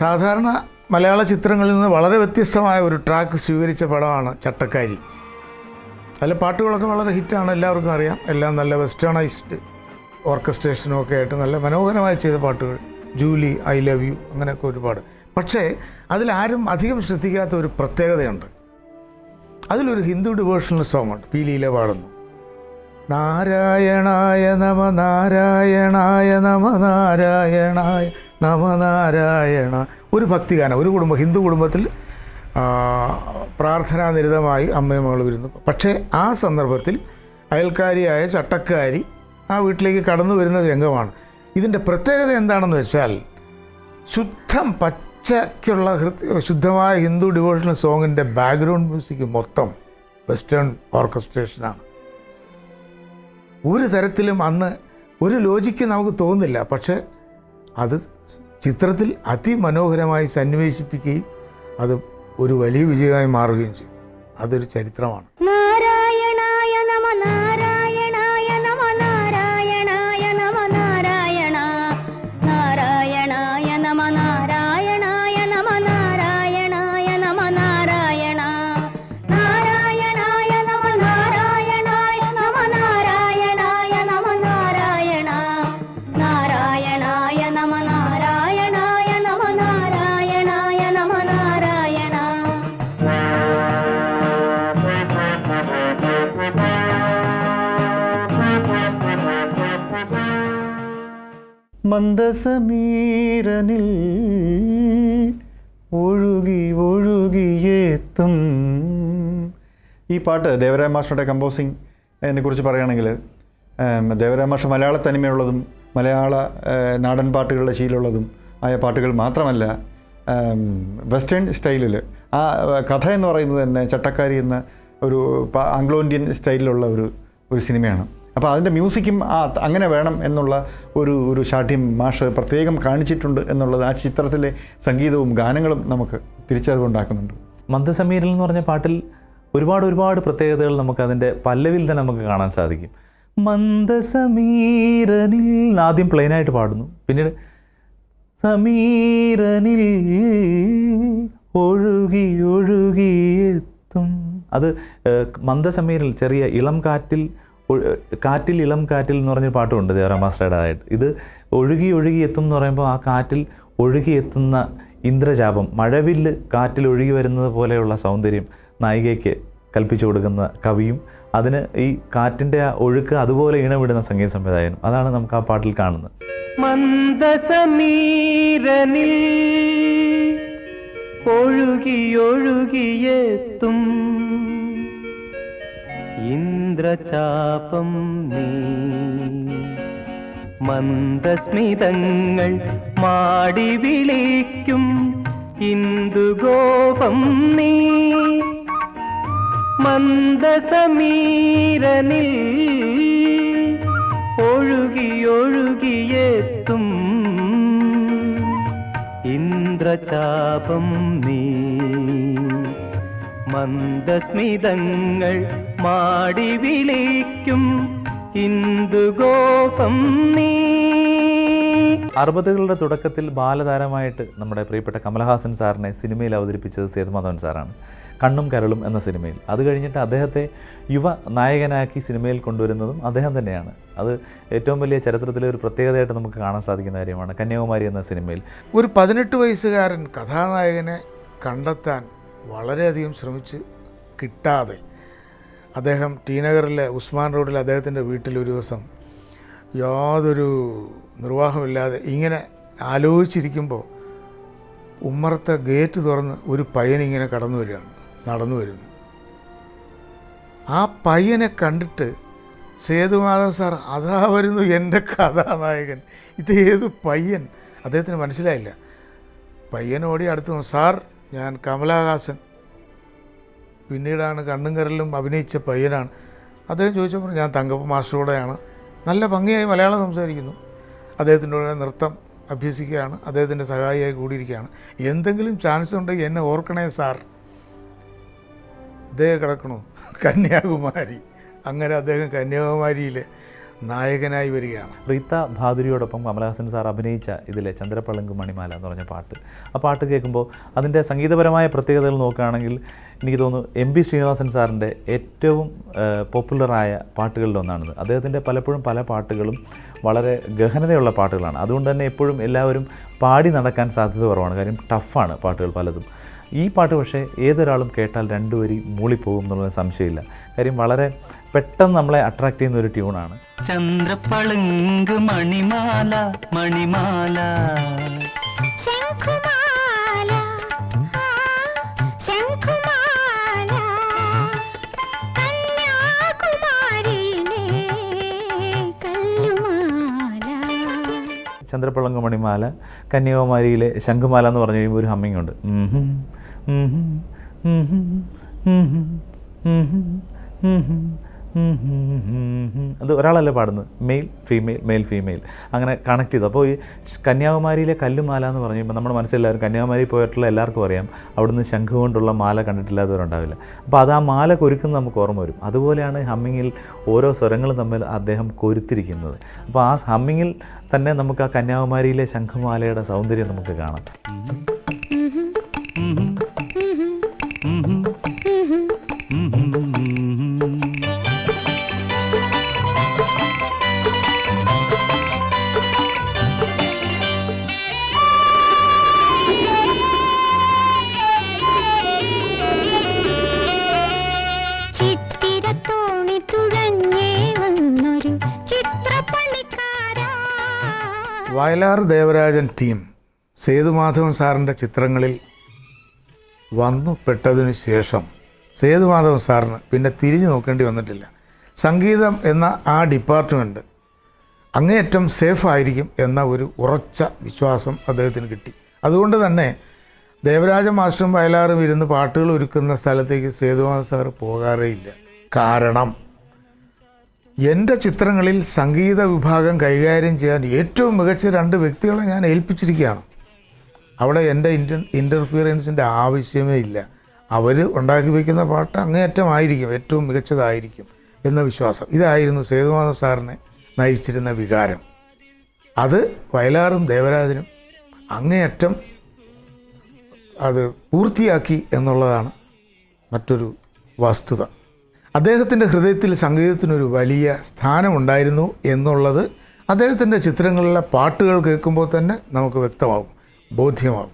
സാധാരണ മലയാള ചിത്രങ്ങളിൽ നിന്ന് വളരെ വ്യത്യസ്തമായ ഒരു ട്രാക്ക് സ്വീകരിച്ച പടമാണ് ചട്ടക്കാരി. അതിലെ പാട്ടുകളൊക്കെ വളരെ ഹിറ്റാണ്, എല്ലാവർക്കും അറിയാം. എല്ലാം നല്ല വെസ്റ്റേണൈസ്ഡ് ഓർക്കസ്ട്രേഷനും ഒക്കെ ആയിട്ട് നല്ല മനോഹരമായി ചെയ്ത പാട്ടുകൾ. ജൂലി, ഐ ലവ് യു, അങ്ങനെയൊക്കെ ഒരുപാട്. പക്ഷേ അതിലാരും അധികം ശ്രദ്ധിക്കാത്ത ഒരു പ്രത്യേകതയുണ്ട്. അതിലൊരു ഹിന്ദു ഡിവോഷണൽ സോങ് ഉണ്ട്, പി ലീല പാടുന്നു. നാരായണായ നമ നാരായണായ നമ നാരായണായ നമ നാരായണ. ഒരു ഭക്തിഗാനം, ഒരു ഹിന്ദു കുടുംബത്തിൽ പ്രാർത്ഥനാനിരതമായി അമ്മയും മകൾ വരുന്നു. പക്ഷേ ആ സന്ദർഭത്തിൽ അയൽക്കാരിയായ ചട്ടക്കാരി ആ വീട്ടിലേക്ക് കടന്നു വരുന്ന രംഗമാണ്. ഇതിൻ്റെ പ്രത്യേകത എന്താണെന്ന് വെച്ചാൽ, പച്ചയ്ക്കുള്ള ശുദ്ധമായ ഹിന്ദു ഡിവോഷണൽ സോങ്ങിൻ്റെ ബാക്ക്ഗ്രൗണ്ട് മ്യൂസിക് മൊത്തം വെസ്റ്റേൺ ഓർക്കസ്ട്രേഷനാണ്. ഒരു തരത്തിലും അന്ന് ഒരു ലോജിക്ക് നമുക്ക് തോന്നുന്നില്ല, പക്ഷേ അത് ചിത്രത്തിൽ അതിമനോഹരമായി സന്നിവേശിപ്പിക്കുകയും അത് ഒരു വലിയ വിജയമായി മാറുകയും ചെയ്യും. അതൊരു ചരിത്രമാണ്. നാരായണായ നമ നാരായണായ നമ നാരായണായ നമ നാരായണ നാരായണായ നമ നാരായണായ നമ നാരായണായ നമ നാരായണ നാരായണായ നമ നാരായണായ നമ നാരായണായ നമ നാരായണ നാരായണായ നമ നാരായണായ നമ നാരായണായ നമ നാരായണ. മന്ദസമീരനിൽ ഒഴുകി ഒഴുകിയെത്തും. ഈ പാട്ട് ദേവരായ മാസ്റ്ററുടെ കമ്പോസിങ്ങിനെ കുറിച്ച് പറയുകയാണെങ്കിൽ, ദേവരായ മാസ്റ്റർ മലയാള തനിമയുള്ളതും മലയാള നാടൻ പാട്ടുകളുടെ ശീലമുള്ളതും ആയ പാട്ടുകൾ മാത്രമല്ല, വെസ്റ്റേൺ സ്റ്റൈലിൽ ആ കഥ എന്ന് പറയുന്നത് തന്നെ ചട്ടക്കാരി എന്ന ഒരു ആംഗ്ലോ ഇന്ത്യൻ സ്റ്റൈലിലുള്ള ഒരു സിനിമയാണ്. അപ്പോൾ അതിൻ്റെ മ്യൂസിക്കും അങ്ങനെ വേണം എന്നുള്ള ഒരു ശാഠ്യം മാഷ് പ്രത്യേകം കാണിച്ചിട്ടുണ്ട് എന്നുള്ളത് ആ ചിത്രത്തിലെ സംഗീതവും ഗാനങ്ങളും നമുക്ക് തിരിച്ചറിവുണ്ടാക്കുന്നുണ്ട്. മന്ദസമീരിൽ എന്ന് പറഞ്ഞ പാട്ടിൽ ഒരുപാട് പ്രത്യേകതകൾ നമുക്ക് അതിൻ്റെ പല്ലവിൽ തന്നെ നമുക്ക് കാണാൻ സാധിക്കും. മന്ദസമീരനിൽ ആദ്യം പ്ലെയിനായിട്ട് പാടുന്നു, പിന്നീട് സമീരനിൽ ഒഴുകി ഒഴുകിയെത്തും. അത് മന്ദസമീരിൽ ചെറിയ ഇളം കാറ്റിൽ ഇളം കാറ്റിൽ എന്ന് പറഞ്ഞൊരു പാട്ടുമുണ്ട് ദേവരായ മാസ്റ്ററുടേതായിട്ട്. ഇത് ഒഴുകി എത്തും എന്ന് പറയുമ്പോൾ ആ കാറ്റിൽ ഒഴുകിയെത്തുന്ന ഇന്ദ്രജാപം, മഴവില്ല് കാറ്റിൽ ഒഴുകി വരുന്നത് പോലെയുള്ള സൗന്ദര്യം നായികയ്ക്ക് കൽപ്പിച്ചു കൊടുക്കുന്ന കവിയും അതിന് ഈ കാറ്റിൻ്റെ ആ ഒഴുക്ക് അതുപോലെ ഇണവിടുന്ന സംഗീത സംവിധായകനും. അതാണ് നമുക്ക് ആ പാട്ടിൽ കാണുന്നത്. മന്ദസമീരനിൽ ഒഴുകി ഒഴുകിയെത്തും ഇന്ദ്രചാപം നീ, മന്ദസ്മിതങ്ങൾ മാടി വിളിക്കും ഇന്ദുഗോപം നീ. മന്ദസമീരനിൽ ഒഴുകി ഒഴുകിയെത്തും ഇന്ദ്രചാപം നീ, മന്ദസ്മിതങ്ങൾ മാടി വിളിക്കും ഇന്ദുഗോപം നീ. 60കളുടെ തുടക്കത്തിൽ ബാലതാരമായിട്ട് നമ്മുടെ പ്രിയപ്പെട്ട കമലഹാസൻ സാറിനെ സിനിമയിൽ അവതരിപ്പിച്ചത് സേതുമാധവൻ സാറാണ്, കണ്ണും കരളും എന്ന സിനിമയിൽ. അത് കഴിഞ്ഞിട്ട് അദ്ദേഹത്തെ യുവ നായകനാക്കി സിനിമയിൽ കൊണ്ടുവരുന്നതും അദ്ദേഹം തന്നെയാണ്. അത് ഏറ്റവും വലിയ ചരിത്രത്തിലെ ഒരു പ്രത്യേകതയായിട്ട് നമുക്ക് കാണാൻ സാധിക്കുന്ന കാര്യമാണ്. കന്യാകുമാരി എന്ന സിനിമയിൽ ഒരു 18 വയസ്സുകാരൻ കഥാനായകനെ കണ്ടെത്താൻ വളരെയധികം ശ്രമിച്ച് കിട്ടാതെ അദ്ദേഹം ടി നഗറിലെ ഉസ്മാൻ റോഡിൽ അദ്ദേഹത്തിൻ്റെ വീട്ടിൽ ഒരു ദിവസം യാതൊരു നിർവാഹമില്ലാതെ ഇങ്ങനെ ആലോചിച്ചിരിക്കുമ്പോൾ ഉമ്മറത്തെ ഗേറ്റ് തുറന്ന് ഒരു പയ്യനിങ്ങനെ നടന്നു വരുന്നു. ആ പയ്യനെ കണ്ടിട്ട് സേതുമാധവൻ സാർ, അതാ വരുന്നു എൻ്റെ കഥാനായകൻ, ഇതേത് പയ്യൻ, അദ്ദേഹത്തിന് മനസ്സിലായില്ല. പയ്യനോടി അടുത്ത്, സാർ ഞാൻ കമലഹാസൻ, പിന്നീടാണ് കണ്ണും കരളിലും അഭിനയിച്ച പയ്യനാണ്. അദ്ദേഹം ചോദിച്ചപ്പോൾ ഞാൻ തങ്കപ്പ മാസ്റ്ററുടെയാണ്. നല്ല ഭംഗിയായി മലയാളം സംസാരിക്കുന്നു. അദ്ദേഹത്തിൻ്റെ കൂടെ നൃത്തം അഭ്യസിക്കുകയാണ്, അദ്ദേഹത്തിൻ്റെ സഹായിയായി കൂടിയിരിക്കുകയാണ്. എന്തെങ്കിലും ചാൻസ് ഉണ്ടെങ്കിൽ എന്നെ ഓർക്കണേ സാർ. ഇദ്ദേഹം കിടക്കണോ കന്യാകുമാരി. അങ്ങനെ അദ്ദേഹം കന്യാകുമാരിയിൽ നായകനായി വരികയാണ്. റീത്ത ഭാദുരിയോടൊപ്പം കമലഹാസൻ സാർ അഭിനയിച്ച ഇതിലെ ചന്ദ്രപ്പളുങ്ക് മണിമാല എന്ന് പറഞ്ഞ പാട്ട്, ആ പാട്ട് കേൾക്കുമ്പോൾ അതിൻ്റെ സംഗീതപരമായ പ്രത്യേകതകൾ നോക്കുകയാണെങ്കിൽ എനിക്ക് തോന്നുന്നു എം പി ശ്രീനിവാസൻ സാറിൻ്റെ ഏറ്റവും പോപ്പുലറായ പാട്ടുകളിലൊന്നാണിത്. അദ്ദേഹത്തിൻ്റെ പലപ്പോഴും പല പാട്ടുകളും വളരെ ഗഹനതയുള്ള പാട്ടുകളാണ്. അതുകൊണ്ട് തന്നെ എപ്പോഴും എല്ലാവരും പാടി നടക്കാൻ സാധ്യത കുറവാണ്. കാര്യം ടഫാണ് പാട്ടുകൾ പലതും. ഈ പാട്ട് പക്ഷേ ഏതൊരാളും കേട്ടാൽ രണ്ടുവരി മൂളിപ്പോകും എന്നുള്ള സംശയമില്ല. കാര്യം വളരെ പെട്ടെന്ന് നമ്മളെ അട്രാക്റ്റ് ചെയ്യുന്ന ഒരു ട്യൂണാണ്. ചന്ദ്രപ്പളുങ്ക് മണിമാല മണിമാല ശംഖുമാല ശംഖുമാല കന്യാകുമാരിയിലെ കല്ലുമാല. ചന്ദ്രപ്പളുങ്ക് മണിമാല, കന്യാകുമാരിയിലെ ശംഖുമാല എന്ന് പറഞ്ഞു കഴിയുമ്പോൾ ഒരു ഹമ്മിങ് ഉണ്ട്. അത് ഒരാളല്ലേ പാടുന്നത്, മെയിൽ ഫീമെയിൽ മെയിൽ ഫീമെയിൽ അങ്ങനെ കണക്ട് ചെയ്തു. അപ്പോൾ ഈ കന്യാകുമാരിയിലെ കല്ലുമാല എന്ന് പറഞ്ഞു കഴിയുമ്പോൾ നമ്മുടെ മനസ്സിലെല്ലാവരും കന്യാകുമാരി പോയിട്ടുള്ള എല്ലാവർക്കും അറിയാം അവിടുന്ന് ശംഖു കൊണ്ടുള്ള മാല കണ്ടിട്ടില്ലാത്തവരുണ്ടാവില്ല. അപ്പോൾ അത് ആ മാല കൊരുക്കുന്നത് നമുക്ക് ഓർമ്മ വരും. അതുപോലെയാണ് ഹമ്മിങ്ങിൽ ഓരോ സ്വരങ്ങളും തമ്മിൽ അദ്ദേഹം കൊരുത്തിരിക്കുന്നത്. അപ്പോൾ ആ ഹമ്മിങ്ങിൽ തന്നെ നമുക്ക് ആ കന്യാകുമാരിയിലെ ശംഖുമാലയുടെ സൗന്ദര്യം നമുക്ക് കാണാം. വയലാർ ദേവരാജൻ ടീം സേതുമാധവൻ സാറിൻ്റെ ചിത്രങ്ങളിൽ വന്നു പെട്ടതിനു ശേഷം സേതുമാധവൻ സാറിന് പിന്നെ തിരിഞ്ഞു നോക്കേണ്ടി വന്നിട്ടില്ല. സംഗീതം എന്ന ആ ഡിപ്പാർട്ട്മെൻറ്റ് അങ്ങേയറ്റം സേഫായിരിക്കും എന്ന ഒരു ഉറച്ച വിശ്വാസം അദ്ദേഹത്തിന് കിട്ടി. അതുകൊണ്ട് തന്നെ ദേവരാജ മാസ്റ്ററും വയലാറും ഇരുന്ന് പാട്ടുകൾ ഒരുക്കുന്ന സ്ഥലത്തേക്ക് സേതുമാധവൻ സാർ പോകാറേ ഇല്ല. കാരണം എൻ്റെ ചിത്രങ്ങളിൽ സംഗീത വിഭാഗം കൈകാര്യം ചെയ്യാൻ ഏറ്റവും മികച്ച 2 വ്യക്തികളെ ഞാൻ ഏൽപ്പിച്ചിരിക്കുകയാണ്. അവിടെ എൻ്റെ ഇൻ്റർഫിയറൻസിൻ്റെ ആവശ്യമേ ഇല്ല. അവർ ഉണ്ടാക്കി വയ്ക്കുന്ന പാട്ട് അങ്ങേയറ്റമായിരിക്കും, ഏറ്റവും മികച്ചതായിരിക്കും എന്ന വിശ്വാസം. ഇതായിരുന്നു സേതുമാധവൻ സാറിനെ നയിച്ചിരുന്ന വികാരം. അത് വയലാറും ദേവരാജനും അങ്ങേയറ്റം അത് പൂർത്തിയാക്കി എന്നുള്ളതാണ് മറ്റൊരു വസ്തുത. അദ്ദേഹത്തിൻ്റെ ഹൃദയത്തിൽ സംഗീതത്തിനൊരു വലിയ സ്ഥാനമുണ്ടായിരുന്നു എന്നുള്ളത് അദ്ദേഹത്തിൻ്റെ ചിത്രങ്ങളിലെ പാട്ടുകൾ കേൾക്കുമ്പോൾ തന്നെ നമുക്ക് വ്യക്തമാകും, ബോധ്യമാകും.